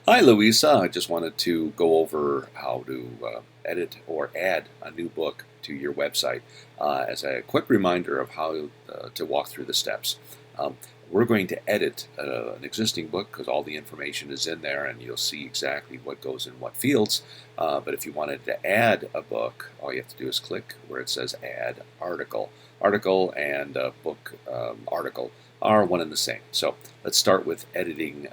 Hi, Luisa. I just wanted to go over how to edit or add a new book to your website as a quick reminder of how to walk through the steps. Um, we're going to edit an existing book because all the information is in there and you'll see exactly what goes in what fields. But if you wanted to add a book, all you have to do is click where it says Add Article. Article and book article are one and the same. So let's start with editing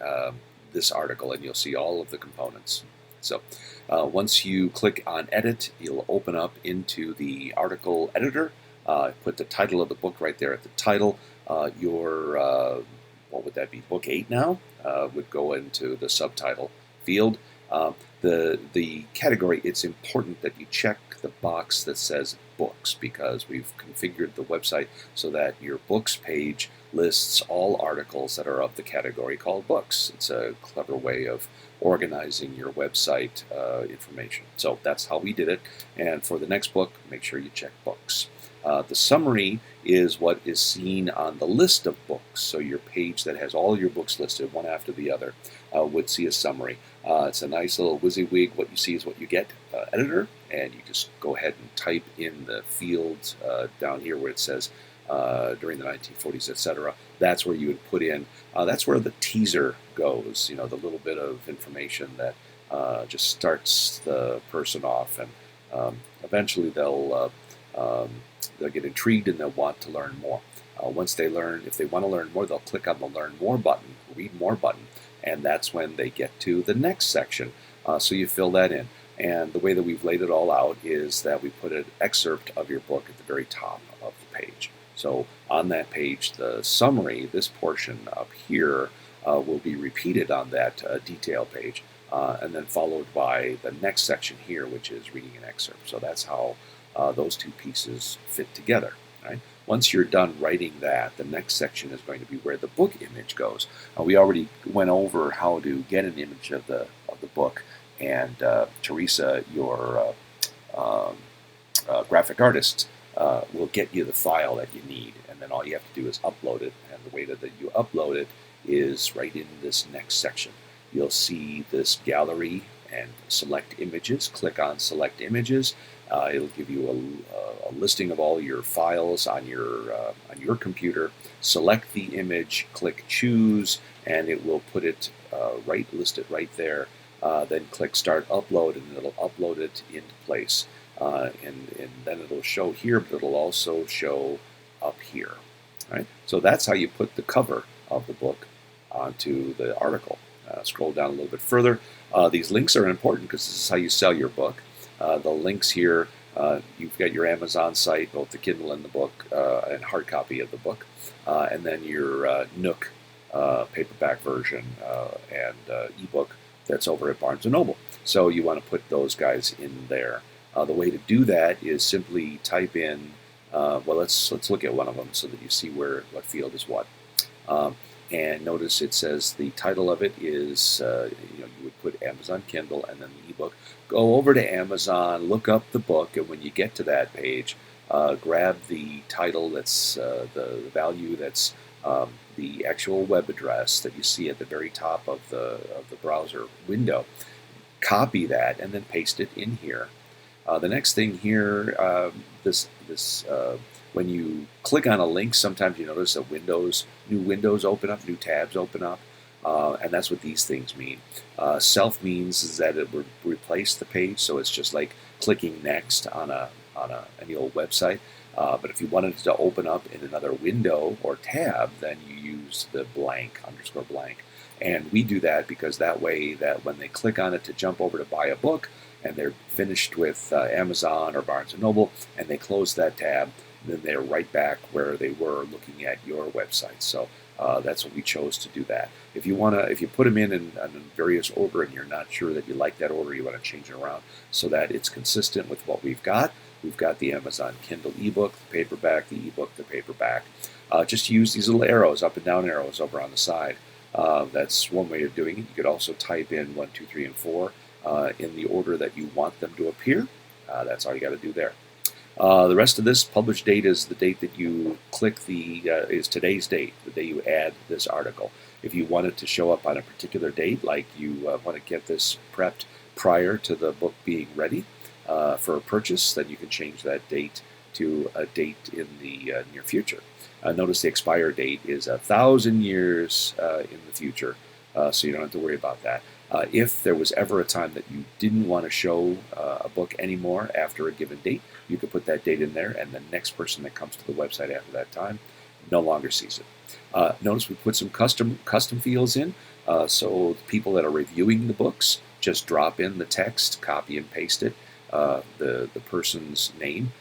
this article and you'll see all of the components. So once you click on edit, you'll open up into the article editor. Put the title of the book right there at the title. What would that be? Book 8 now would go into the subtitle field. The category, it's important that you check the box that says books because we've configured the website so that your books page lists all articles that are of the category called books. It's a clever way of organizing your website information. So that's how we did it. And for the next book, make sure you check books. The summary is what is seen on the list of books. So your page that has all your books listed one after the other would see a summary. It's a nice little WYSIWYG, what you see is what you get editor, and you just go ahead and type in the fields down here where it says during the 1940s, etc. That's where you would put in, that's where the teaser goes, you know, the little bit of information that just starts the person off, and eventually they'll get intrigued and they'll want to learn more. Once they learn, if they want to learn more, they'll click on the Learn More button, Read More button, and that's when they get to the next section. So you fill that in. And the way that we've laid it all out is that we put an excerpt of your book at the very top of the page. So on that page, the summary, this portion up here, will be repeated on that detail page, and then followed by the next section here, which is reading an excerpt. So that's how those two pieces fit together. Right? Once you're done writing that, the next section is going to be where the book image goes. We already went over how to get an image of the book, and Teresa, your graphic artist, will get you the file that you need, and then all you have to do is upload it. And the way that you upload it is right in this next section. You'll see this gallery and select images. Click on select images. It'll give you a listing of all your files on your computer. Select the image, click choose, and it will put it list it right there. Then click start upload, and it'll upload it into place. And then it'll show here, but it'll also show up here. Right? So that's how you put the cover of the book onto the article. Scroll down a little bit further. These links are important because this is how you sell your book. The links here, you've got your Amazon site, both the Kindle and the book, and hard copy of the book, and then your Nook paperback version and ebook that's over at Barnes & Noble. So you want to put those guys in there. The way to do that is simply type in, well, let's look at one of them so that you see what field is what. And notice it says the title of it is, you would put Amazon Kindle and then the ebook. Go over to Amazon, look up the book, and when you get to that page, grab the title that's the value that's the actual web address that you see at the very top of the browser window. Copy that and then paste it in here. The next thing here, when you click on a link, sometimes you notice that new windows open up, new tabs open up, and that's what these things mean. Self means is that it would replace the page, so it's just like clicking next on any old website. But if you wanted it to open up in another window or tab, then you use the blank, _blank. And we do that because that way that when they click on it to jump over to buy a book, and they're finished with Amazon or Barnes & Noble, and they close that tab, then they're right back where they were looking at your website. So that's what we chose to do that. If you put them in various order and you're not sure that you like that order, you want to change it around so that it's consistent with what we've got. We've got the Amazon Kindle ebook, the paperback, the ebook, the paperback. Just use these little arrows, up and down arrows over on the side. That's one way of doing it. You could also type in 1, 2, 3, and 4 in the order that you want them to appear. That's all you got to do there. The rest of this publish date is the date that you click is today's date, the day you add this article. If you want it to show up on a particular date, like you want to get this prepped prior to the book being ready for a purchase, then you can change that date to a date in the near future. Notice the expire date is 1,000 years in the future, so you don't have to worry about that. If there was ever a time that you didn't want to show a book anymore after a given date, you could put that date in there, and the next person that comes to the website after that time no longer sees it. Notice we put some custom fields in, so people that are reviewing the books just drop in the text, copy and paste it. The person's name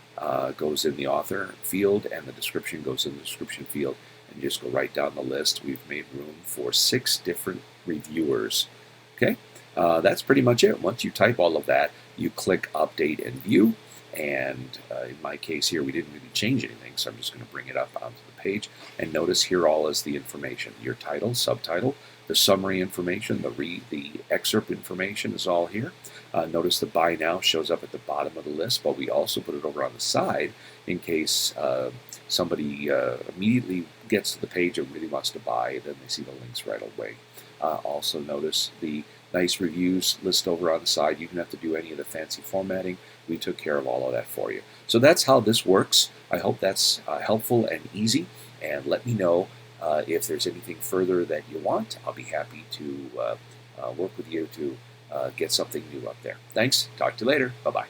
goes in the author field, and the description goes in the description field, and you just go right down the list. We've made room for 6 different reviewers. Okay, that's pretty much it. Once you type all of that, you click Update and View, and in my case here, we didn't really change anything, so I'm just going to bring it up onto the page, and notice here all is the information. Your title, subtitle, the summary information, the excerpt information is all here. Notice the Buy Now shows up at the bottom of the list, but we also put it over on the side in case somebody immediately gets to the page and really wants to buy, then they see the links right away. Also notice the nice reviews list over on the side. You don't have to do any of the fancy formatting. We took care of all of that for you. So that's how this works. I hope that's helpful and easy, and let me know if there's anything further that you want. I'll be happy to work with you to get something new up there. Thanks. Talk to you later. Bye-bye.